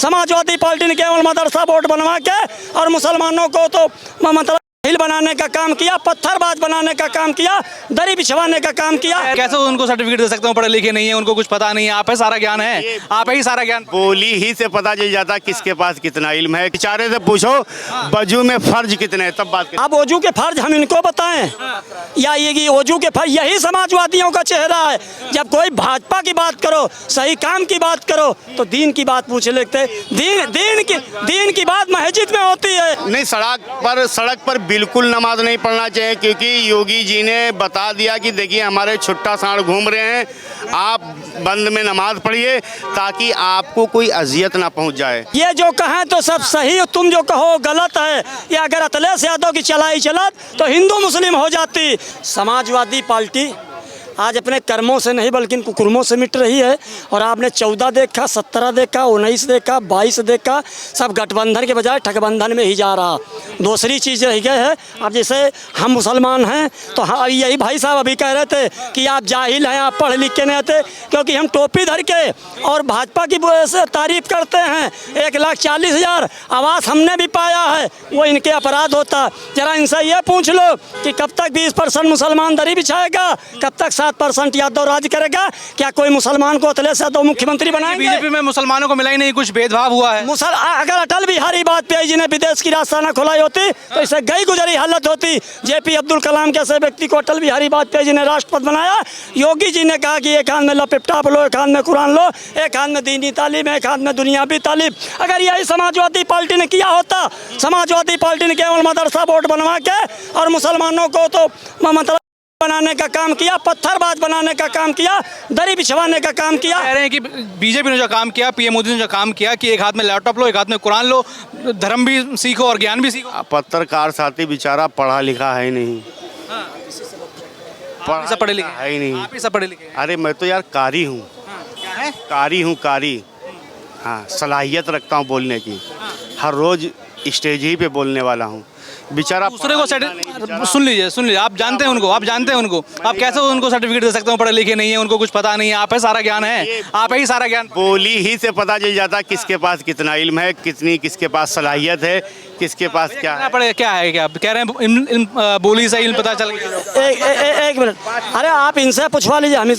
Samajwadi party ने केवल मदरसा board बनवा के और मुसलमानों को तो मतलब हिल बनाने का काम किया, पत्थरबाज बनाने का काम किया, दरी बिछवाने का काम किया। कैसे उनको सर्टिफिकेट दे सकते हो? पढ़े लिखे नहीं है, उनको कुछ पता नहीं है। आप है सारा ज्ञान है, आप ही सारा ज्ञान। बोली ही से पता चल जाता किसके पास कितना इल्म है। बेचारे से पूछो वजू में फर्ज कितने हैं, तब बात करें। अब वजू के फर्ज हम इनको बताएं या ये वजू के फर्ज? यही समाजवादियों का चेहरा है। जब कोई भाजपा की बात करो, सही काम की बात करो, तो दीन की बात पूछ लेते। दीन की बात मस्जिद में होती है। नहीं, सड़क पर बिल्कुल नमाज नहीं पढ़ना चाहिए, क्योंकि योगी जी ने बता दिया कि देखिए हमारे छुट्टा सांड घूम रहे हैं, आप बंद में नमाज पढ़िए ताकि आपको कोई अजियत ना पहुंच जाए। ये जो कहें तो सब सही, तुम जो कहो गलत है। ये अगर अखिलेश यादव की चलाई चलत तो हिंदू मुस्लिम हो जाती। समाजवादी पार्टी आज अपने कर्मों से नहीं बल्कि कुकर्मों से मिट रही है। और आपने 14 देखा, 17 देखा, 19 देखा, 22 देखा, सब गठबंधन के बजाय ठगबंधन में ही जा रहा। दूसरी चीज़ रह गई है, अब जैसे हम मुसलमान हैं तो हाँ, यही भाई साहब अभी कह रहे थे कि आप जाहिल हैं, आप पढ़ लिख के नहीं आते, क्योंकि हम टोपी धर के और भाजपा की से तारीफ करते हैं। 1,40,000 आवास हमने भी पाया है, वो इनके अपराध होता। जरा इनसे ये पूछ लो कि कब तक 20% मुसलमान दरी बिछाएगा, कब तक 7% यादव राज करेगा? क्या कोई मुसलमान को अखिलेश यादव मुख्यमंत्री बनाएंगे? बीजेपी में मुसलमानों को मिला ही नहीं, कुछ भेदभाव हुआ है। अगर अटल बिहारी वाजपेयी जी ने विदेश की राजधानी खुलाई होती तो इसे गई गुजरी हालत होती। जेपी अब्दुल कलाम जैसे व्यक्ति को अटल बिहारी वाजपेयी जी ने राष्ट्रपति बनाया। योगी जी ने कहा कि एक हाथ में लैपटॉप लो, एक हाथ में कुरान लो, एक हाथ में दीनी तालीम, एक हाथ में दुनियावी तालीम। अगर यही समाजवादी पार्टी ने किया होता, समाजवादी पार्टी ने केवल मदरसा बोर्ड बनवा के और मुसलमानों को तो मतलब बनाने का काम किया, पत्थरबाज बनाने का काम किया, दरी बिछवाने का काम किया। कह रहे हैं कि बीजेपी ने जो काम किया, पीएम मोदी ने जो काम किया कि एक हाथ में लैपटॉप लो, एक हाथ में कुरान लो, धर्म भी सीखो और ज्ञान भी सीखो। पत्रकार साथी बेचारा पढ़ा लिखा है नहीं, पढ़े लिखे है ही नहीं। आप ही सब पढ़े लिखे। अरे मैं तो यार कारी हूँ, कारी। हाँ, सलाहियत रखता हूँ बोलने की, हर रोज स्टेज ही पे बोलने वाला हूँ। बेचारा दूसरे को सुन लीजिए, आप जानते हैं उनको, आप कैसे उनको सर्टिफिकेट दे सकते हो? पढ़े लिखे नहीं है, उनको कुछ पता नहीं है। आप है सारा ज्ञान है, आप ही सारा ज्ञान। बोली ही से पता चल जाता किसके पास कितना इल्म है, किसके पास सलाहियत है, किसके पास क्या है। क्या है, क्या कह रहे हैं? बोली से इल्म पता चल गया। एक मिनट, अरे आप इनसे पूछवा लीजिए। हम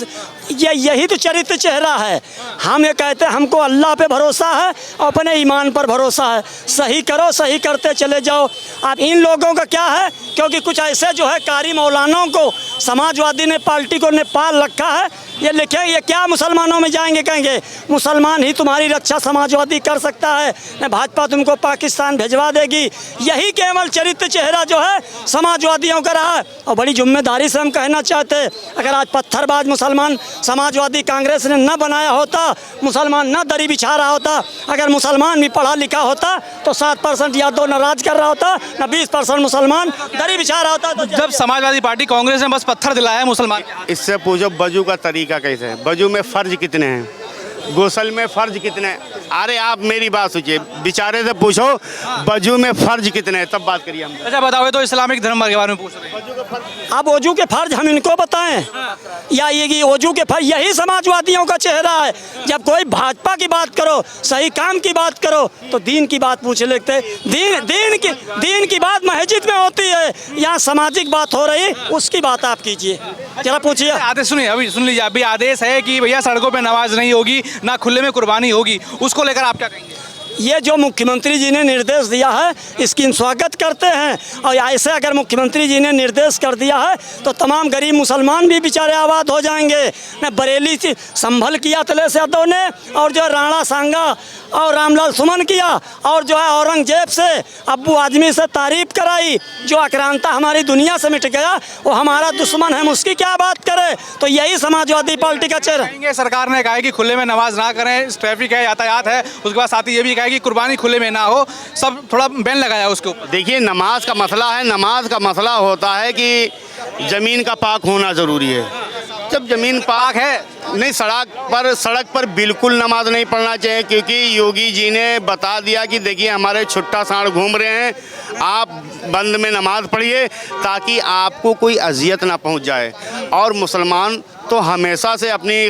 यही तो चरित्र चेहरा है। हम ये कहते हैं हमको अल्लाह पे भरोसा है और अपने ईमान पर भरोसा है। सही करो, सही करते चले जाओ। आप इन लोगों का क्या है, क्योंकि कुछ ऐसे जो है कारी मौलानों को समाजवादी ने पार्टी को नेपाल रखा है। ये लिखे, ये क्या मुसलमानों में जाएंगे, कहेंगे मुसलमान ही तुम्हारी रक्षा समाजवादी कर सकता है, न भाजपा तुमको पाकिस्तान भिजवा देगी। यही केवल चरित्र चेहरा जो है समाजवादियों का रहा है। और बड़ी जिम्मेदारी से हम कहना चाहते हैं, अगर आज पत्थरबाज मुसलमान समाजवादी कांग्रेस ने न बनाया होता, मुसलमान न दरी बिछा रहा होता, अगर मुसलमान भी पढ़ा लिखा होता तो 7% यादव न राज कर रहा होता, न 20% मुसलमान दरी बिछा रहा होता। तो जब समाजवादी पार्टी कांग्रेस ने बस पत्थर दिलाया है मुसलमान। इससे पूछो वजू का तरीका कैसे है, वजू में फर्ज कितने हैं, गुस्ल में फर्ज कितने हैं। अरे आप मेरी बात सोचिए, बेचारे से पूछो वजू में फर्ज कितने हैं, तब बात करिए हम। अच्छा बताओ, तो इस्लामिक धर्म के बारे में पूछ रहे हैं। अब वजू के फर्ज हम इनको बताएं या ये वजू के फर्ज? यही समाजवादियों का चेहरा है। जब कोई भाजपा की बात करो, सही काम की बात करो, तो दीन की बात पूछ लेते। दीन की बात मस्जिद में होती है, यहाँ सामाजिक बात हो रही, उसकी बात आप कीजिए, जरा पूछिए। आदेश सुनिए, अभी सुन लीजिए। अभी आदेश है कि भैया सड़कों पे नमाज नहीं होगी, ना खुले में कुर्बानी होगी, उसको लेकर आप क्या कहेंगे? ये जो मुख्यमंत्री जी ने निर्देश दिया है, इसकी हम स्वागत करते हैं। और ऐसे अगर मुख्यमंत्री जी ने निर्देश कर दिया है तो तमाम गरीब मुसलमान भी बेचारे आबाद हो जाएंगे। न बरेली से संभल किया अखिलेश यादव ने, और जो राणा सांगा और रामलाल सुमन किया, और जो है औरंगजेब से अब्बू आजमी से तारीफ कराई। जो आक्रांता हमारी दुनिया से मिट गया वो हमारा दुश्मन है, हम उसकी क्या बात करें? तो यही समाजवादी पार्टी का चेहरा। सरकार ने कहा है कि खुले में नमाज ना करें, ट्रैफिक है, यातायात है। उसके बाद साथ ही ये भी कहा कि कुर्बानी खुले में ना हो, सब थोड़ा बैन लगाया उसके ऊपर। देखिए, नमाज का मसला है, नमाज का मसला होता है कि ज़मीन का पाक होना ज़रूरी है। जब ज़मीन पाक है नहीं, सड़क पर बिल्कुल नमाज नहीं पढ़ना चाहिए, क्योंकि योगी जी ने बता दिया कि देखिए हमारे छुट्टा सांड घूम रहे हैं, आप बंद में नमाज पढ़िए ताकि आपको कोई अजियत ना पहुंच जाए। और मुसलमान तो हमेशा से अपनी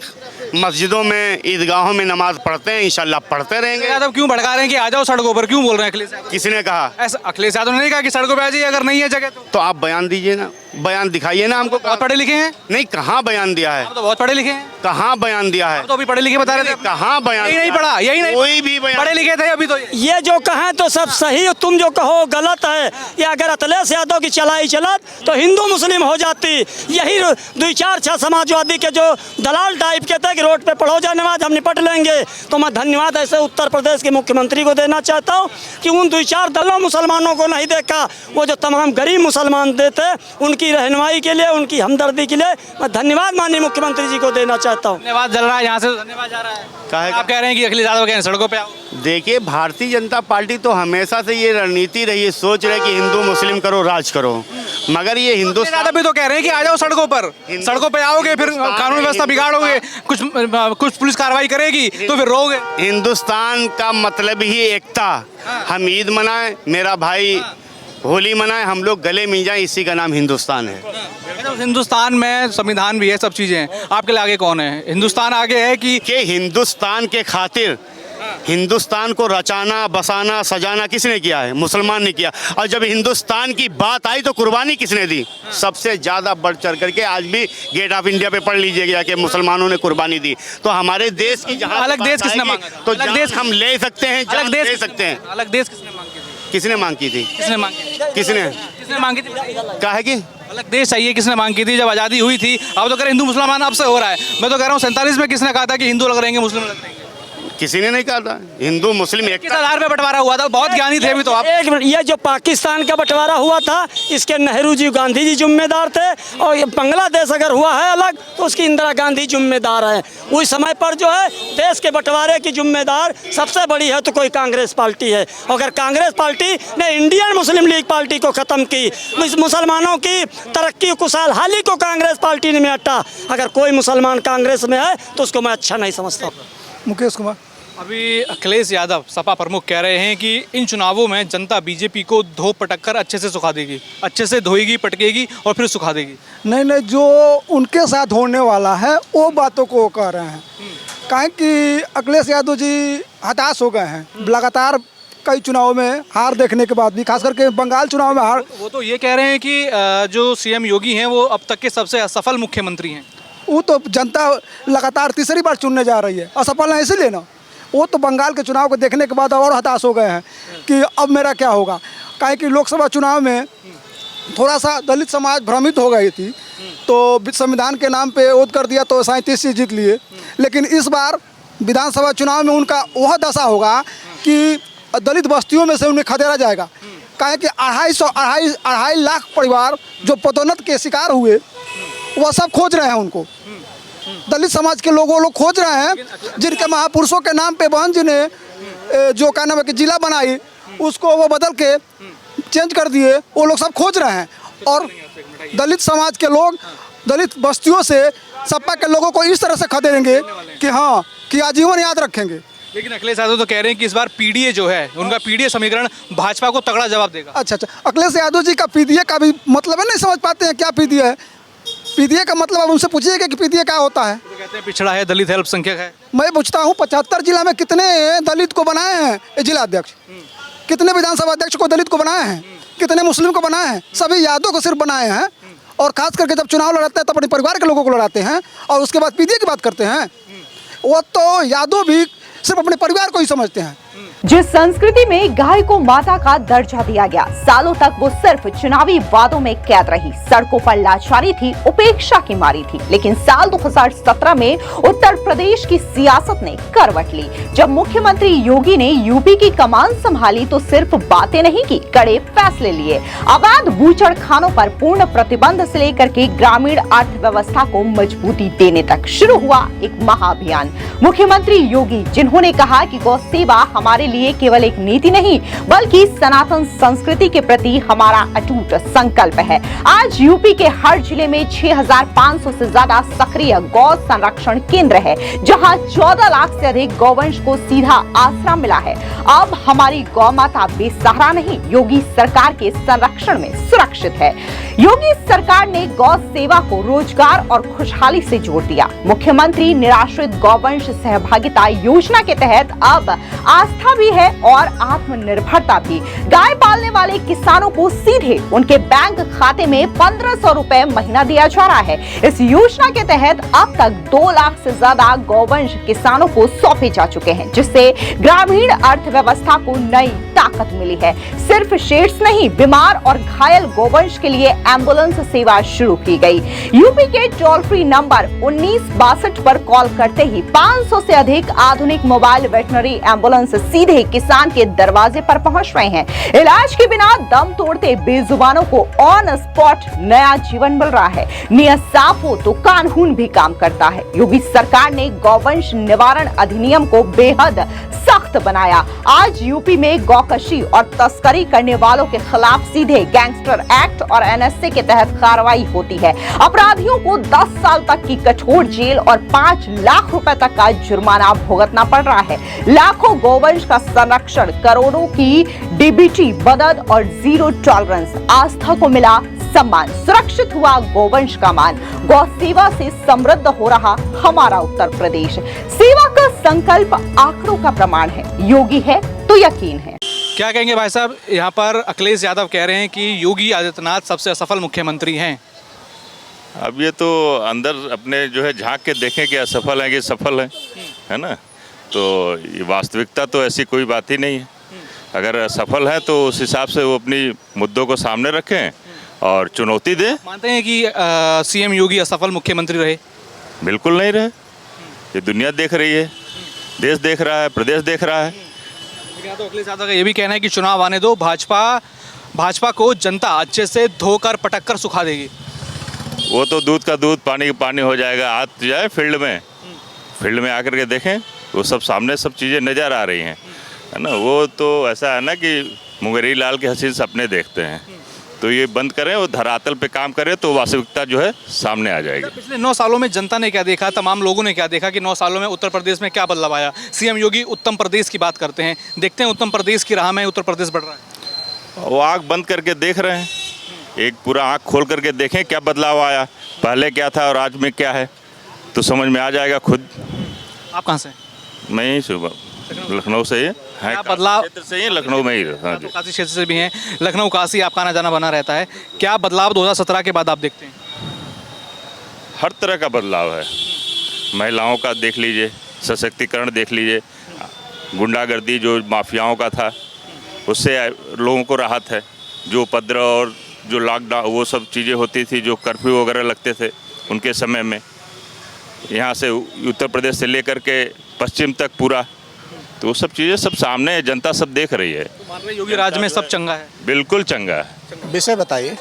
मस्जिदों में, ईदगाहों में नमाज पढ़ते हैं, इंशाल्लाह पढ़ते रहेंगे। यादव क्यों भड़का रहे हैं कि आ जाओ सड़कों पर, क्यों बोल रहे हैं अखिलेश यादव? किसने कहा? ऐसा अखिलेश यादव ने नहीं कहा कि सड़कों पे आ जाइए अगर नहीं है जगह तो तो आप बयान दीजिए ना, बयान दिखाइए ना हमको। बहुत पढ़े लिखे हैं। नहीं, कहाँ बयान दिया है? आप तो बहुत पढ़े लिखे हैं। कहाँ बयान दिया है? आप तो अभी पढ़े लिखे बता रहे थे। कहाँ बयान? यही नहीं दिया? पढ़ा, यही नहीं कोई भी बयान पढ़े लिखे थे अभी तो। ये जो कहें तो सब सही, तुम जो कहो गलत है। या अगर अखिलेश यादव की चलाई चलत तो हिंदू मुस्लिम हो जाती। यही 2-4 समाजवादी के जो दलाल टाइप के थे कि रोड पे पढ़ो जा नमाज, हम निपट लेंगे। तो मैं धन्यवाद ऐसे उत्तर प्रदेश के मुख्यमंत्री को देना चाहता हूँ कि उन 2-4 दलों मुसलमानों को नहीं देखा, वो जो तमाम गरीब मुसलमान देते उनकी रहनुमाई के लिए, उनकी हमदर्दी के लिए मैं धन्यवाद माननीय मुख्यमंत्री जी को देना चाहता हूँ। धन्यवाद जल रहा है यहाँ से, धन्यवाद जा रहा है। काहे? आप कह रहे हैं कि अखिलेश यादव कह रहे हैं सड़कों पे आओ। देखिए, भारतीय जनता पार्टी तो हमेशा से ये रणनीति रही है, सोच रहे कि हिंदू मुस्लिम करो, राज करो, मगर ये हिंदुस्तान यादव भी तो कह रहे हैं कि आ जाओ सड़कों पर, सड़कों पे आओगे फिर कानून व्यवस्था बिगाड़ोगे, कुछ पुलिस कार्रवाई करेगी तो फिर रोगे। हिंदुस्तान का मतलब ही एकता। हम ईद मनाएं, मेरा भाई होली मनाएं, हम लोग गले मिल जाएं, इसी का नाम हिंदुस्तान है। तो हिंदुस्तान में संविधान भी है, सब चीजें हैं, आपके लिए आगे कौन है? हिंदुस्तान आगे है कि हिंदुस्तान के खातिर हिंदुस्तान को रचाना, बसाना, सजाना किसने किया है? मुसलमान ने किया। और जब हिंदुस्तान की बात आई तो कुर्बानी किसने दी? सबसे ज़्यादा बढ़ चढ़ करके। आज भी गेट ऑफ इंडिया पे पढ़ लीजिएगा कि मुसलमानों ने कुर्बानी दी। तो हमारे देश की जहाँ अलग देश किसने मांगा? तो अलग देश हम ले सकते हैं, अलग देश ले सकते हैं। अलग देश किसने मांगी थी? किसने मांग की थी? किसने मांगी? किसने मांगी थी? कहा है कि अलग देश चाहिए, किसने मांग की थी जब आज़ादी हुई थी? अब तो कह रहे हिंदू मुसलमान अब से हो रहा है। मैं तो कह रहा हूँ 47 में किसने कहा था कि हिंदू अलग रहेंगे, मुस्लिम अलग रहेंगे? किसी ने नहीं कहा था। हिंदू मुस्लिम एक किस आधार पे बंटवारा हुआ था? बहुत ज्ञानी थे अभी तो आप। एक मिनट, ये जो पाकिस्तान का बंटवारा हुआ था इसके नेहरू जी, गांधी जी जिम्मेदार थे। और ये बांग्लादेश अगर हुआ है अलग तो उसकी इंदिरा गांधी जिम्मेदार है। उस समय पर जो है देश के बंटवारे की जिम्मेदार सबसे बड़ी है तो कोई कांग्रेस पार्टी है। अगर कांग्रेस पार्टी ने इंडियन मुस्लिम लीग पार्टी को ख़त्म की, मुसलमानों की तरक्की खुशहाली को कांग्रेस पार्टी ने हटा, अगर कोई मुसलमान कांग्रेस में है तो उसको मैं अच्छा नहीं समझता। मुकेश कुमार। अभी अखिलेश यादव सपा प्रमुख कह रहे हैं कि इन चुनावों में जनता बीजेपी को धो पटक कर अच्छे से सुखा देगी, अच्छे से धोएगी, पटकेगी और फिर सुखा देगी। नहीं, जो उनके साथ होने वाला है वो बातों को कह रहे हैं। काहे कि अखिलेश यादव जी हताश हो गए हैं लगातार कई चुनावों में हार देखने के बाद भी, खास करके बंगाल चुनाव में हार। वो तो ये कह रहे हैं कि जो सीएम योगी हैं वो अब तक के सबसे असफल मुख्यमंत्री हैं। वो तो जनता लगातार तीसरी बार चुनने जा रही है, असफल है इसीलिए ना। वो तो बंगाल के चुनाव को देखने के बाद और हताश हो गए हैं कि अब मेरा क्या होगा। काहे कि लोकसभा चुनाव में थोड़ा सा दलित समाज भ्रमित हो गई थी, तो संविधान के नाम पे वोट कर दिया तो 37 सीट जीत लिए। लेकिन इस बार विधानसभा चुनाव में उनका वह दशा होगा कि दलित बस्तियों में से उन्हें खदेड़ा जाएगा। काहे कि 2.5 लाख परिवार जो पदोन्नत के शिकार हुए वह सब खोज रहे हैं उनको। दलित समाज के लोग खोज रहे हैं, जिनके महापुरुषों के नाम पे बहन जी ने जो क्या नाम है कि जिला बनाई उसको वो बदल के चेंज कर दिए, वो लोग सब खोज रहे हैं। और दलित समाज के लोग दलित बस्तियों से सपा के लोगों को इस तरह से खदेड़ेंगे कि हाँ, कि आजीवन याद रखेंगे। लेकिन अखिलेश यादव तो कह रहे हैं कि इस बार पीडीए जो है उनका पीडीए समीकरण भाजपा को तगड़ा जवाब देगा। अच्छा, अखिलेश यादव जी का पीडीए का भी मतलब है, नहीं समझ पाते हैं क्या पीडीए है। पीडीए का मतलब अब उनसे पूछिएगा कि पीडीए क्या होता है। तो कहते हैं पिछड़ा है, दलित है, अल्पसंख्यक है। मैं पूछता हूँ 75 जिला में कितने दलित को बनाए हैं जिला अध्यक्ष, कितने विधानसभा अध्यक्ष को दलित को बनाए हैं, कितने मुस्लिम को बनाए हैं? सभी यादव को सिर्फ बनाए हैं। और खास करके जब चुनाव लड़ाते हैं तो अपने परिवार के लोगों को लड़ाते हैं और उसके बाद पीडीए की बात करते हैं। वो तो यादव भी सिर्फ अपने परिवार को ही समझते हैं। जिस संस्कृति में गाय को माता का दर्जा दिया गया, सालों तक वो सिर्फ चुनावी वादों में कैद रही, सड़कों पर लाचारी थी, उपेक्षा की मारी थी। लेकिन साल 2017 में उत्तर प्रदेश की सियासत ने करवट ली। जब मुख्यमंत्री योगी ने यूपी की कमान संभाली तो सिर्फ बातें नहीं की, कड़े फैसले लिए। अवैध बूचड़ खानों पर पूर्ण प्रतिबंध से लेकर के ग्रामीण अर्थव्यवस्था को मजबूती देने तक शुरू हुआ एक महाअभियान। मुख्यमंत्री योगी जिन्होंने कहा कि गौ सेवा हमारे लिए केवल एक नीति नहीं बल्कि सनातन संस्कृति के प्रति हमारा अटूट संकल्प है। आज यूपी के हर जिले में 6,500 से ज्यादा सक्रिय गौ संरक्षण केंद्र है, जहां 14 लाख से अधिक गौवंश को सीधा आश्रय मिला है। अब हमारी गौ माता बेसहारा नहीं, योगी सरकार के संरक्षण में सुरक्षित है। योगी सरकार ने गौ सेवा को रोजगार और खुशहाली से जोड़ दिया। मुख्यमंत्री निराश्रित गौवंश सहभागिता योजना के तहत अब आस्था भी है और आत्मनिर्भरता भी। गाय पालने वाले किसानों को सीधे उनके बैंक खाते में 1,500 रुपए महीना दिया जा रहा है। इस योजना के तहत अब तक 2 लाख से ज्यादा गौवंश किसानों को सौंपे जा चुके हैं, जिससे ग्रामीण अर्थव्यवस्था को नई ताकत मिली है। सिर्फ शेड्स नहीं, बीमार और घायल गौवंश के लिए एम्बुलेंस सेवा शुरू की गई। यूपी के टोल फ्री नंबर 1962 पर कॉल करते ही 500 से अधिक आधुनिक मोबाइल वेटनरी एम्बुलेंस सीधे किसान के दरवाजे पर पहुंच रहे हैं। इलाज के बिना दम तोड़ते बेजुबानों को ऑन स्पॉट नया जीवन मिल रहा है। नियत साफ हो तो कानून भी काम करता है। योगी सरकार ने गौवंश निवारण अधिनियम को बेहद सख्त बनाया। आज यूपी में गौकशी और तस्करी करने वालों के खिलाफ सीधे गैंगस्टर एक्ट और एनएसए के तहत कार्रवाई होती है। अपराधियों को 10 साल तक की कठोर जेल और 5 लाख रुपए तक का जुर्माना भुगतना पड़ रहा है। लाखों गौवंश का संरक्षण, करोड़ों की डीबीटी मदद और जीरो टॉलरेंस, आस्था को मिला सम्मान, सुरक्षित हुआ गौवंश का मान। गौ सेवा से समृद्ध हो रहा हमारा उत्तर प्रदेश। सेवा का संकल्प आंकड़ों का प्रमाण है, योगी है तो यकीन है। क्या कहेंगे भाई साहब, यहाँ पर अखिलेश यादव कह रहे हैं कि योगी आदित्यनाथ सबसे असफल मुख्यमंत्री हैं। अब ये तो अंदर अपने जो है झांक के देखें कि असफल है कि सफल है ना। तो ये वास्तविकता तो ऐसी कोई बात ही नहीं है। अगर सफल है तो उस हिसाब से वो अपनी मुद्दों को सामने रखें और चुनौती दें। मानते हैं कि सीएम योगी असफल मुख्यमंत्री रहे? बिल्कुल नहीं रहे। ये दुनिया देख रही है, देश देख रहा है, प्रदेश देख रहा है। लेकिन तो अखिलेश यादव का ये भी कहना है कि चुनाव आने दो, भाजपा को जनता अच्छे से धोकर पटक कर सुखा देगी। वो तो दूध का दूध, पानी का पानी हो जाएगा। आज जाए फील्ड में आकर के देखें, वो सब सामने सब चीज़ें नज़र आ रही हैं, है ना। वो तो ऐसा है ना कि मुंगेरी लाल के हसीन सपने देखते हैं। तो ये बंद करें और धरातल पे काम करें तो वास्तविकता जो है सामने आ जाएगी। पिछले 9 सालों में जनता ने क्या देखा, तमाम लोगों ने क्या देखा कि 9 सालों में उत्तर प्रदेश में क्या बदलाव आया? सीएम योगी उत्तम प्रदेश की बात करते हैं, देखते हैं उत्तम प्रदेश की राह में उत्तर प्रदेश बढ़ रहा है। वो आँख बंद करके देख रहे हैं, एक पूरा आँख खोल करके देखें क्या बदलाव आया, पहले क्या था और आज में क्या है, तो समझ में आ जाएगा खुद। आप कहाँ से? मैं ही सुबह लखनऊ से ही है, बदलाव क्षेत्र से ही, लखनऊ में ही। हाँ जी, काशी क्षेत्र से भी हैं, लखनऊ काशी आपका आना जाना बना रहता है। क्या बदलाव 2017 के बाद आप देखते हैं? हर तरह का बदलाव है। महिलाओं का देख लीजिए, सशक्तिकरण देख लीजिए, गुंडागर्दी जो माफियाओं का था उससे लोगों को राहत है। जो उपद्रव और जो लॉकडाउन वो सब चीज़ें होती थी, जो कर्फ्यू वगैरह लगते थे उनके समय में, यहाँ से उत्तर प्रदेश से लेकर के पश्चिम तक पूरा, तो वो सब चीज़ें सब सामने है, जनता सब देख रही है। मान रहे योगी राज में सब चंगा है? बिल्कुल चंगा है। विषय बताइए।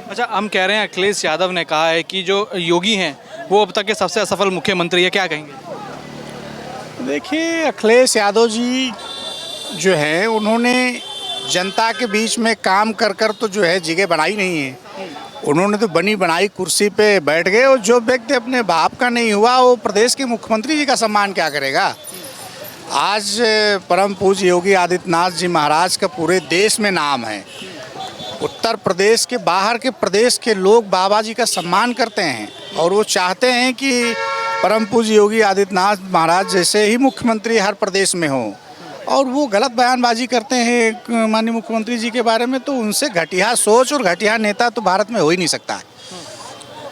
अच्छा, हम कह रहे हैं अखिलेश यादव ने कहा है कि जो योगी हैं वो अब तक के सबसे असफल मुख्यमंत्री है, क्या कहेंगे? देखिए, अखिलेश यादव जी जो हैं उन्होंने जनता के बीच में काम कर कर तो जो है जगह बनाई नहीं है। उन्होंने तो बनी बनाई कुर्सी पे बैठ गए, और जो व्यक्ति अपने बाप का नहीं हुआ वो प्रदेश के मुख्यमंत्री जी का सम्मान क्या करेगा। आज परम पूज्य योगी आदित्यनाथ जी महाराज का पूरे देश में नाम है। उत्तर प्रदेश के बाहर के प्रदेश के लोग बाबा जी का सम्मान करते हैं और वो चाहते हैं कि परम पूज्य योगी आदित्यनाथ महाराज जैसे ही मुख्यमंत्री हर प्रदेश में हो। और वो गलत बयानबाजी करते हैं माननीय मुख्यमंत्री जी के बारे में, तो उनसे घटिया सोच और घटिया नेता तो भारत में हो ही नहीं सकता है।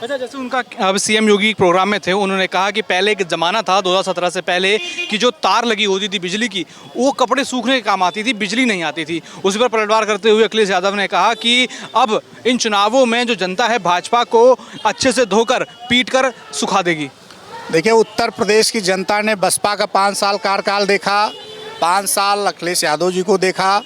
अच्छा, जैसे उनका अब सीएम योगी प्रोग्राम में थे, उन्होंने कहा कि पहले एक ज़माना था 2017 से पहले कि जो तार लगी होती थी बिजली की, वो कपड़े सूखने के काम आती थी, बिजली नहीं आती थी। उस पर पलटवार करते हुए अखिलेश यादव ने कहा कि अब इन चुनावों में जो जनता है भाजपा को अच्छे से धोकर पीट कर सुखा देगी। देखिए, उत्तर प्रदेश की जनता ने बसपा का 5 साल कार्यकाल देखा, 5 साल अखिलेश यादव जी को देखा।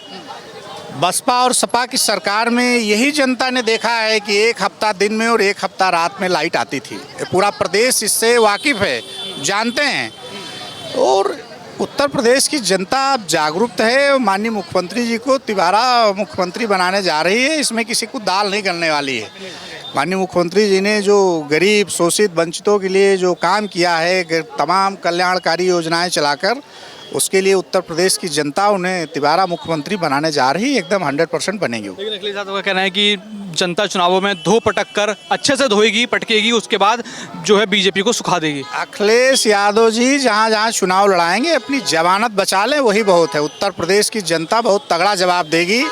बसपा और सपा की सरकार में यही जनता ने देखा है कि 1 हफ्ता दिन में और 1 हफ्ता रात में लाइट आती थी। पूरा प्रदेश इससे वाकिफ़ है, जानते हैं। और उत्तर प्रदेश की जनता अब जागरूक है, माननीय मुख्यमंत्री जी को तिबारा मुख्यमंत्री बनाने जा रही है, इसमें किसी को दाल नहीं करने वाली है। माननीय मुख्यमंत्री जी ने जो गरीब शोषित वंचितों के लिए जो काम किया है, तमाम कल्याणकारी योजनाएं चलाकर, उसके लिए उत्तर प्रदेश की जनता उन्हें तिबारा मुख्यमंत्री बनाने जा रही है, एकदम 100% बनेगी। लेकिन अखिलेश यादव का कहना है कि जनता चुनावों में धो पटक कर अच्छे से धोएगी, पटकेगी, उसके बाद जो है बीजेपी को सुखा देगी। अखिलेश यादव जी जहाँ जहाँ चुनाव लड़ाएंगे अपनी जमानत बचा लें, वही बहुत है। उत्तर प्रदेश की जनता बहुत तगड़ा जवाब देगी।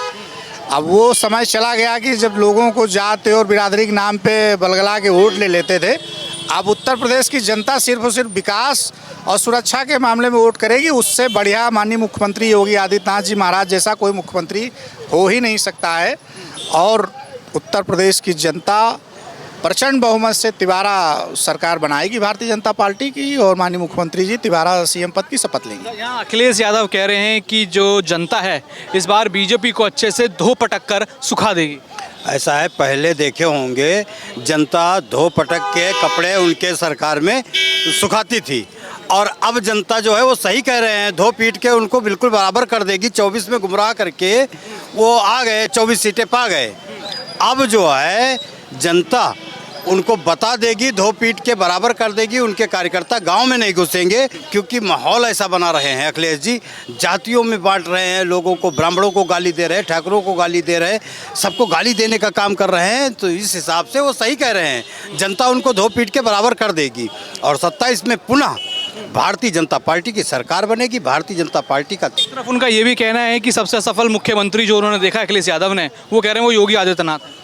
अब वो समय चला गया कि जब लोगों को जात और बिरादरी के नाम पे बलगला के वोट ले लेते थे। अब उत्तर प्रदेश की जनता सिर्फ और सिर्फ विकास और सुरक्षा के मामले में वोट करेगी। उससे बढ़िया माननीय मुख्यमंत्री योगी आदित्यनाथ जी महाराज जैसा कोई मुख्यमंत्री हो ही नहीं सकता है। और उत्तर प्रदेश की जनता प्रचंड बहुमत से तिबारा सरकार बनाएगी भारतीय जनता पार्टी की, और माननीय मुख्यमंत्री जी तिबारा सीएम पद की शपथ लेंगे। यहाँ अखिलेश यादव कह रहे हैं कि जो जनता है इस बार बीजेपी को अच्छे से धो पटक कर सुखा देगी। ऐसा है, पहले देखे होंगे जनता धो पटक के कपड़े उनके सरकार में सुखाती थी, और अब जनता जो है वो सही कह रहे हैं, धो पीट के उनको बिल्कुल बराबर कर देगी। 24 में गुमराह करके वो आ गए, 24 सीटें पा गए। अब जो है जनता उनको बता देगी, धो पीट के बराबर कर देगी। उनके कार्यकर्ता गांव में नहीं घुसेंगे, क्योंकि माहौल ऐसा बना रहे हैं अखिलेश जी, जातियों में बांट रहे हैं लोगों को, ब्राह्मणों को गाली दे रहे हैं, ठाकुरों को गाली दे रहे हैं, सबको गाली देने का काम कर रहे हैं। तो इस हिसाब से वो सही कह रहे हैं, जनता उनको धो पीट के बराबर कर देगी, और 27 में पुनः भारतीय जनता पार्टी की सरकार बनेगी। भारतीय जनता पार्टी का तरफ उनका ये भी कहना है कि सबसे सफल मुख्यमंत्री जो उन्होंने देखा अखिलेश यादव ने, वो कह रहे हैं वो योगी आदित्यनाथ है।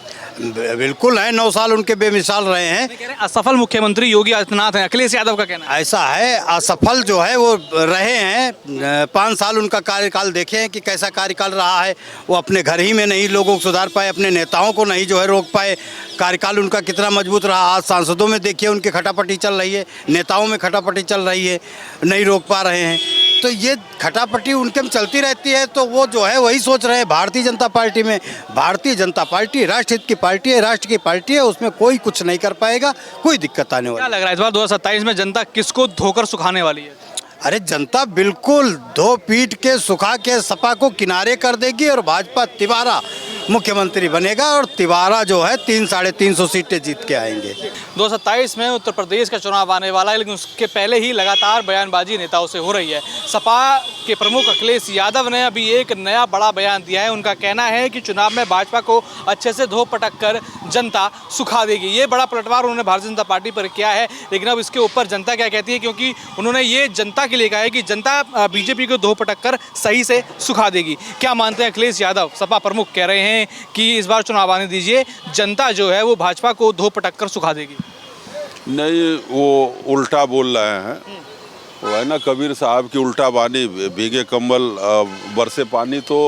बिल्कुल है, 9 साल उनके बेमिसाल रहे हैं। कह रहे हैं असफल मुख्यमंत्री योगी आदित्यनाथ हैं, अखिलेश यादव का कहना है। ऐसा है, असफल जो है वो रहे हैं। 5 साल उनका कार्यकाल देखे हैं कि कैसा कार्यकाल रहा है। वो अपने घर ही में नहीं लोगों को सुधार पाए, अपने नेताओं को नहीं जो है रोक पाए। कार्यकाल उनका कितना मजबूत रहा। आज सांसदों में देखिए उनकी खटापटी चल रही है, नेताओं में खटापटी चल रही है, नहीं रोक पा रहे हैं। तो ये खटापटी उनके में चलती रहती है। तो वो जो है वही सोच रहे हैं भारतीय जनता पार्टी में। भारतीय जनता पार्टी राष्ट्रहित की पार्टी है, राष्ट्र की पार्टी है, उसमें कोई कुछ नहीं कर पाएगा, कोई दिक्कत आने वाली। क्या लग रहा है इस बार 2027 में जनता किसको धोकर सुखाने वाली है? अरे जनता बिल्कुल धो पीट के सुखा के सपा को किनारे कर देगी, और भाजपा तिबारा मुख्यमंत्री बनेगा, और तिबारा जो है 300-350 सीटें जीत के आएंगे। 2027 में उत्तर प्रदेश का चुनाव आने वाला है, लेकिन उसके पहले ही लगातार बयानबाजी नेताओं से हो रही है। सपा के प्रमुख अखिलेश यादव ने अभी एक नया बड़ा बयान दिया है। उनका कहना है कि चुनाव में भाजपा को अच्छे से धो पटक कर जनता सुखा देगी। ये बड़ा पलटवार उन्होंने भारतीय जनता पार्टी पर किया है। लेकिन अब इसके ऊपर जनता क्या कहती है, क्योंकि उन्होंने ये जनता के लिए कहा है कि जनता बीजेपी को धो पटक कर सही से सुखा देगी। क्या मानते हैं अखिलेश यादव? सपा प्रमुख कह रहे हैं कि इस बार चुनाव आने दीजिए, जनता जो है वो भाजपा को धो पटक कर सुखा देगी। नहीं, वो उल्टा बोल रहे हैं। वो है ना कबीर साहब की उल्टा बानी, भीगे कंबल बरसे पानी। तो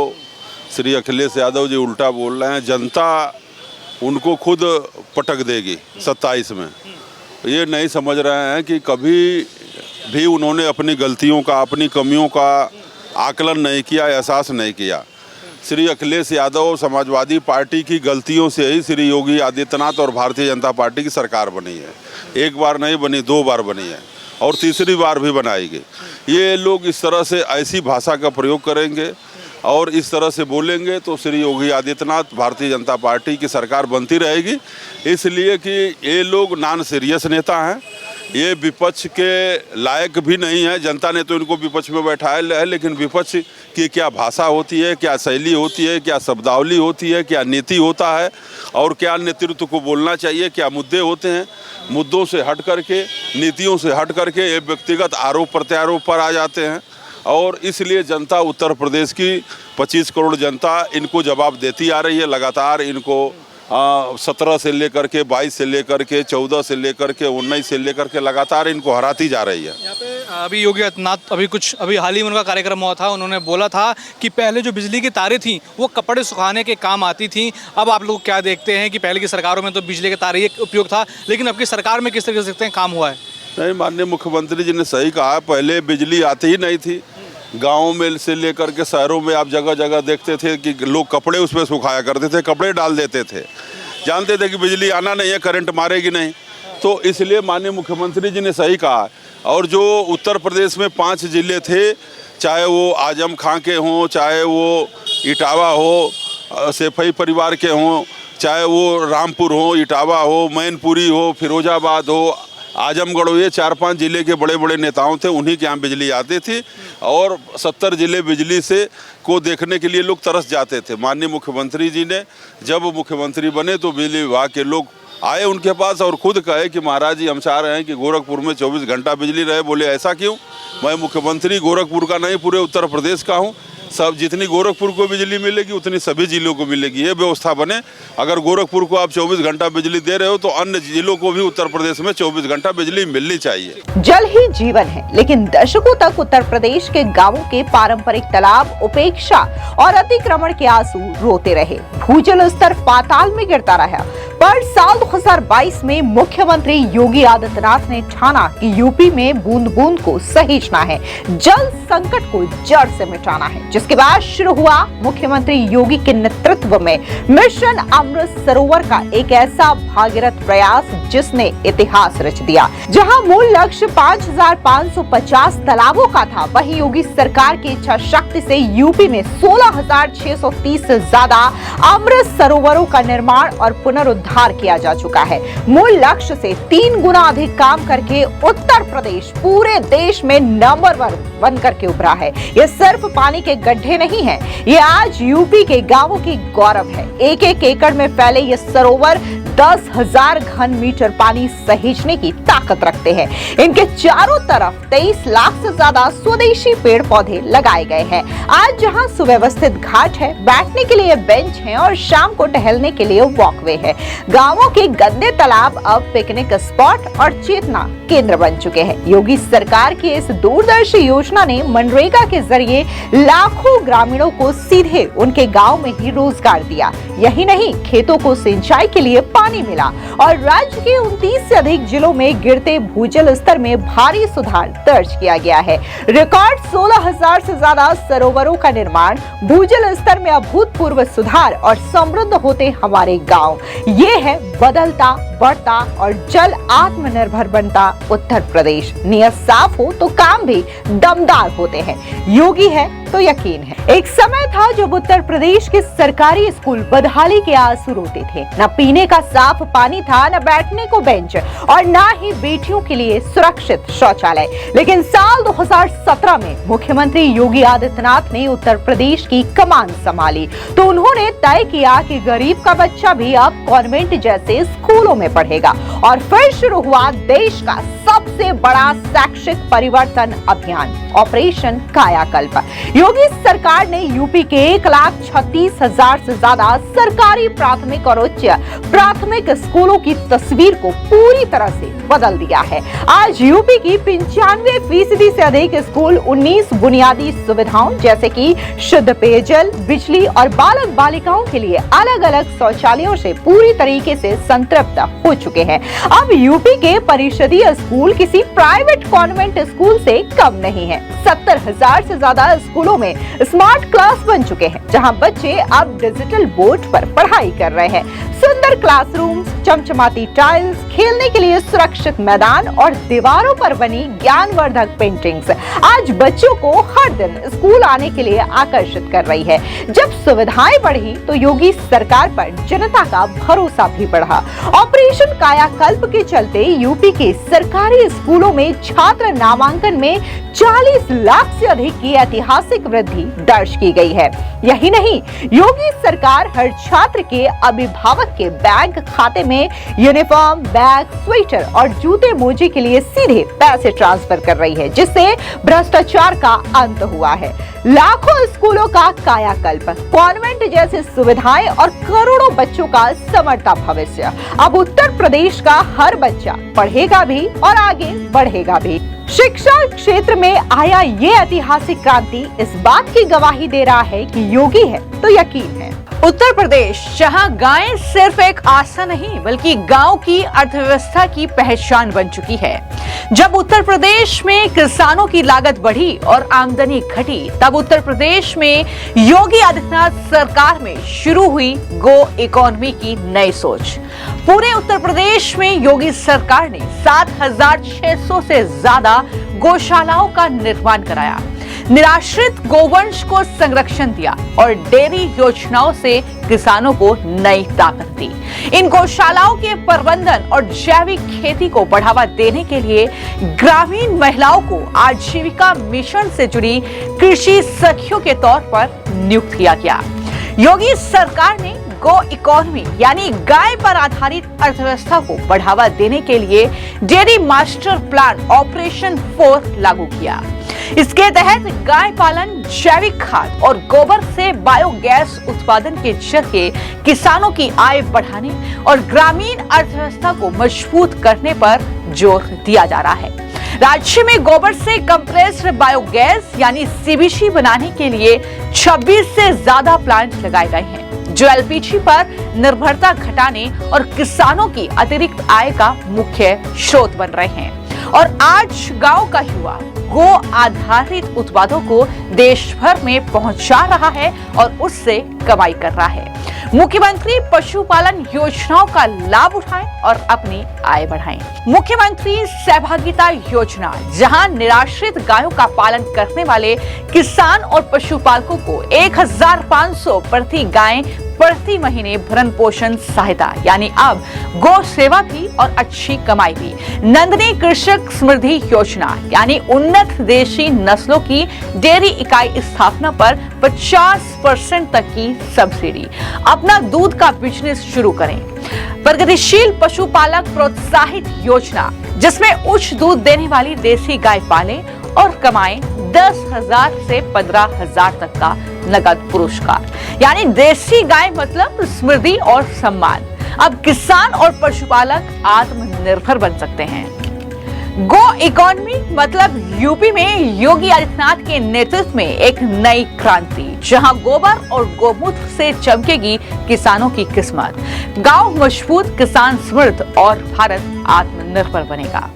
श्री अखिलेश यादव जी उल्टा बोल रहे हैं। जनता उनको खुद पटक देगी 27 में। ये नहीं समझ रहे हैं कि कभी भी उन्होंने अपनी गलतियों का, अपनी कमियों का आकलन नहीं किया, एहसास नहीं किया। श्री अखिलेश यादव समाजवादी पार्टी की गलतियों से ही श्री योगी आदित्यनाथ और भारतीय जनता पार्टी की सरकार बनी है। एक बार नहीं बनी, 2 बार बनी है, और तीसरी बार भी बनाएगी। ये लोग इस तरह से ऐसी भाषा का प्रयोग करेंगे और इस तरह से बोलेंगे तो श्री योगी आदित्यनाथ भारतीय जनता पार्टी की सरकार बनती रहेगी। इसलिए कि ये लोग नॉन सीरियस नेता हैं, ये विपक्ष के लायक भी नहीं है। जनता ने तो इनको विपक्ष में बैठाया है, लेकिन विपक्ष की क्या भाषा होती है, क्या शैली होती है, क्या शब्दावली होती है, क्या नीति होता है, और क्या नेतृत्व को बोलना चाहिए, क्या मुद्दे होते हैं, मुद्दों से हट करके, नीतियों से हट करके ये व्यक्तिगत आरोप प्रत्यारोप पर आ जाते हैं। और इसलिए जनता, उत्तर प्रदेश की 25 करोड़ जनता इनको जवाब देती आ रही है। लगातार इनको 17 से लेकर के 22 से लेकर के 14 से लेकर के 19 से लेकर के लगातार इनको हराती जा रही है। यहाँ पे अभी योगी आदित्यनाथ अभी हाल ही में उनका कार्यक्रम हुआ था। उन्होंने बोला था कि पहले जो बिजली की तारें थीं वो कपड़े सुखाने के काम आती थीं। अब आप लोग क्या देखते हैं कि पहले की सरकारों में तो बिजली के तारें एक उपयोग था, लेकिन अब की सरकार में किस तरीके से काम हुआ है? नहीं, माननीय मुख्यमंत्री जी ने सही कहा। पहले बिजली आती ही नहीं थी। गाँव में से लेकर के शहरों में आप जगह जगह देखते थे कि लोग कपड़े उसमें सुखाया करते थे, कपड़े डाल देते थे। जानते थे कि बिजली आना नहीं है, करंट मारेगी नहीं। तो इसलिए माननीय मुख्यमंत्री जी ने सही कहा। और जो उत्तर प्रदेश में 5 जिले थे, चाहे वो आजम खां के हों, चाहे वो इटावा हो, सेफई परिवार के हों, चाहे वो रामपुर हो, इटावा हो, मैनपुरी हो, फिरोजाबाद हो, आजमगढ़ हो, ये 4-5 ज़िले के बड़े बड़े नेताओं थे, उन्हीं के यहाँ बिजली आती थी और 70 ज़िले बिजली से को देखने के लिए लोग तरस जाते थे। माननीय मुख्यमंत्री जी ने जब मुख्यमंत्री बने तो बिजली विभाग के लोग आए उनके पास और खुद कहे कि महाराज जी हम चाह रहे हैं कि गोरखपुर में 24 घंटा बिजली रहे। बोले ऐसा क्यों? मैं मुख्यमंत्री गोरखपुर का नहीं, पूरे उत्तर प्रदेश का हूँ। सब जितनी गोरखपुर को बिजली मिलेगी उतनी सभी जिलों को मिलेगी, ये व्यवस्था बने। अगर गोरखपुर को आप 24 घंटा बिजली दे रहे हो तो अन्य जिलों को भी उत्तर प्रदेश में 24 घंटा बिजली मिलनी चाहिए। जल ही जीवन है, लेकिन दशकों तक उत्तर प्रदेश के गांवों के पारंपरिक तालाब उपेक्षा और अतिक्रमण के आंसू रोते रहे। भूजल स्तर पाताल में गिरता रहा। पर साल 2022 में मुख्यमंत्री योगी आदित्यनाथ ने ठाना कि यूपी में बूंद बूंद को सहेजना है, जल संकट को जड़ से मिटाना है, जिसके बाद शुरू हुआ मुख्यमंत्री योगी के नेतृत्व में मिशन अमृत सरोवर का एक ऐसा भागीरथ प्रयास जिसने इतिहास रच दिया। जहां मूल लक्ष्य 5,550 तालाबों का था, वहीं योगी सरकार की इच्छा शक्ति से यूपी में 16,630 से ज्यादा अमृत सरोवरों का निर्माण और पुनरुद्धार किया जा चुका है। मूल लक्ष्य से 3 गुना अधिक काम करके उत्तर प्रदेश पूरे देश में नंबर 1 बनकर के उभरा है। ये सिर्फ पानी के गड्ढे नहीं है, ये आज यूपी के गांवों की गौरव है। एक एकड़ में फैले ये सरोवर 10,000 घन मीटर पानी सहेजने की ताकत रखते हैं। इनके चारों तरफ 23 लाख से ज्यादा स्वदेशी पेड़ पौधे लगाए गए हैं। आज जहां सुव्यवस्थित घाट है, बैठने के लिए बेंच है और शाम को टहलने के लिए वॉकवे है। गांवों के गंदे तालाब अब पिकनिक स्पॉट और चेतना केंद्र बन चुके हैं। योगी सरकार की इस दूरदर्शी योजना ने मनरेगा के जरिए लाखों ग्रामीणों को सीधे उनके गांव में ही रोजगार दिया। यही नहीं, खेतों को सिंचाई के लिए पानी मिला और राज्य के 29 से अधिक जिलों में गिरते भूजल स्तर में भारी सुधार दर्ज किया गया है। रिकॉर्ड 16,000 से ज्यादा सरोवरों का निर्माण, भूजल स्तर में अभूतपूर्व सुधार और समृद्ध होते हमारे गांव। ये है बदलता, बढ़ता और जल आत्मनिर्भर बनता उत्तर प्रदेश। नियत साफ हो तो काम भी दमदार होते हैं। योगी है तो यकीन है। एक समय था जब उत्तर प्रदेश के सरकारी स्कूल बदहाली के आंसू रोते थे। न पीने का साफ पानी था, न बैठने को बेंच और न ही बेटियों के लिए सुरक्षित शौचालय। लेकिन साल 2017 में मुख्यमंत्री योगी आदित्यनाथ ने उत्तर प्रदेश की कमान संभाली तो उन्होंने तय किया कि गरीब का बच्चा भी अब कॉन्वेंट जैसे स्कूलों में पढ़ेगा और फिर शुरू हुआ देश का सबसे बड़ा शैक्षिक परिवर्तन अभियान, ऑपरेशन कायाकल्प। योगी सरकार ने यूपी के 1,36,000 से ज्यादा सरकारी प्राथमिक और उच्च प्राथमिक स्कूलों की तस्वीर को पूरी तरह से बदल दिया है। आज यूपी की 95% से अधिक स्कूल 19 बुनियादी सुविधाओं जैसे कि शुद्ध पेयजल, बिजली और बालक बालिकाओं के लिए अलग अलग शौचालयों से पूरी तरीके से संतृप्त हो चुके हैं। अब यूपी के परिषदीय स्कूल किसी प्राइवेट कॉन्वेंट स्कूल से कम नहीं है। 70,000 से ज्यादा स्कूलों में स्मार्ट क्लास बन चुके हैं, जहां बच्चे अब डिजिटल बोर्ड पर पढ़ाई कर रहे हैं। सुंदर क्लासरूम, चमचमाती टाइल्स, खेलने के लिए सुरक्षित मैदान और दीवारों पर बनी ज्ञानवर्धक पेंटिंग्स आज बच्चों को हर दिन स्कूल आने के लिए आकर्षित कर रही है। जब सुविधाएं बढ़ी तो योगी सरकार पर जनता का भरोसा भी बढ़ा। ऑपरेशन कायाकल्प के चलते यूपी के सरकारी स्कूलों में छात्र नामांकन में 40 लाख से अधिक की ऐतिहासिक वृद्धि दर्ज की गई है। यही नहीं, योगी सरकार हर छात्र के अभिभावक के बैंक खाते में यूनिफॉर्म, बैग, स्वेटर और जूते मोजे के लिए सीधे पैसे ट्रांसफर कर रही है, जिससे भ्रष्टाचार का अंत हुआ है। लाखों स्कूलों का कायाकल्प, कॉन्वेंट जैसी सुविधाएं और करोड़ों बच्चों का समर्था भविष्य। अब उत्तर प्रदेश का हर बच्चा पढ़ेगा भी और आगे बढ़ेगा भी। शिक्षा क्षेत्र में आया ये ऐतिहासिक क्रांति इस बात की गवाही दे रहा है कि योगी है तो यकीन है। उत्तर प्रदेश, जहां गायें सिर्फ एक आस्था नहीं बल्कि गांव की अर्थव्यवस्था की पहचान बन चुकी है। जब उत्तर प्रदेश में किसानों की लागत बढ़ी और आमदनी घटी, तब उत्तर प्रदेश में योगी आदित्यनाथ सरकार में शुरू हुई गो इकोनॉमी की नई सोच। पूरे उत्तर प्रदेश में योगी सरकार ने 7,600 से ज्यादा गौशालाओं का निर्माण कराया, निराश्रित गोवंश को संरक्षण दिया और डेयरी योजनाओं से किसानों को नई ताकत दी। इन गौशालाओं के प्रबंधन और जैविक खेती को बढ़ावा देने के लिए ग्रामीण महिलाओं को आजीविका मिशन से जुड़ी कृषि सखियों के तौर पर नियुक्त किया गया। योगी सरकार ने गो इकोनॉमी यानी गाय पर आधारित अर्थव्यवस्था को बढ़ावा देने के लिए डेयरी मास्टर प्लान ऑपरेशन 4 लागू किया। इसके तहत गाय पालन, जैविक खाद और गोबर से बायोगैस उत्पादन के जरिए किसानों की आय बढ़ाने और ग्रामीण अर्थव्यवस्था को मजबूत करने पर जोर दिया जा रहा है। राज्य में गोबर से कंप्रेस्ड बायोगैस यानी सीबीसी बनाने के लिए 26 से ज्यादा प्लांट लगाए गए हैं, जो एलपीजी पर निर्भरता घटाने और किसानों की अतिरिक्त आय का मुख्य स्रोत बन रहे हैं। और आज गांव का युवा गो आधारित उत्पादों को देश भर में पहुंचा रहा है और उससे कमाई कर रहा है। मुख्यमंत्री पशुपालन योजनाओं का लाभ उठाएं और अपनी आय बढ़ाएं। मुख्यमंत्री सहभागिता योजना, जहां निराश्रित गायों का पालन करने वाले किसान और पशुपालकों को 1,500 प्रति गाय प्रति महीने भरण पोषण सहायता, यानी अब गौ सेवा भी और अच्छी कमाई भी। नंदनी कृषक समृद्धि योजना, यानी उन्नत देशी नस्लों की डेयरी इकाई स्थापना पर 50% तक की सब्सिडी। अपना दूध का बिजनेस शुरू करें। प्रगतिशील पशुपालक प्रोत्साहित योजना, जिसमें उच्च दूध देने वाली देसी गाय पालें और कमाएं 10,000 से 15,000 तक का नगद पुरस्कार। यानी देसी गाय मतलब समृद्धि और सम्मान। अब किसान और पशुपालक आत्मनिर्भर बन सकते हैं। गो इकोनॉमी मतलब यूपी में योगी आदित्यनाथ के नेतृत्व में एक नई क्रांति, जहां गोबर और गोमूत्र से चमकेगी किसानों की किस्मत। गांव मजबूत, किसान समृद्ध और भारत आत्मनिर्भर बनेगा।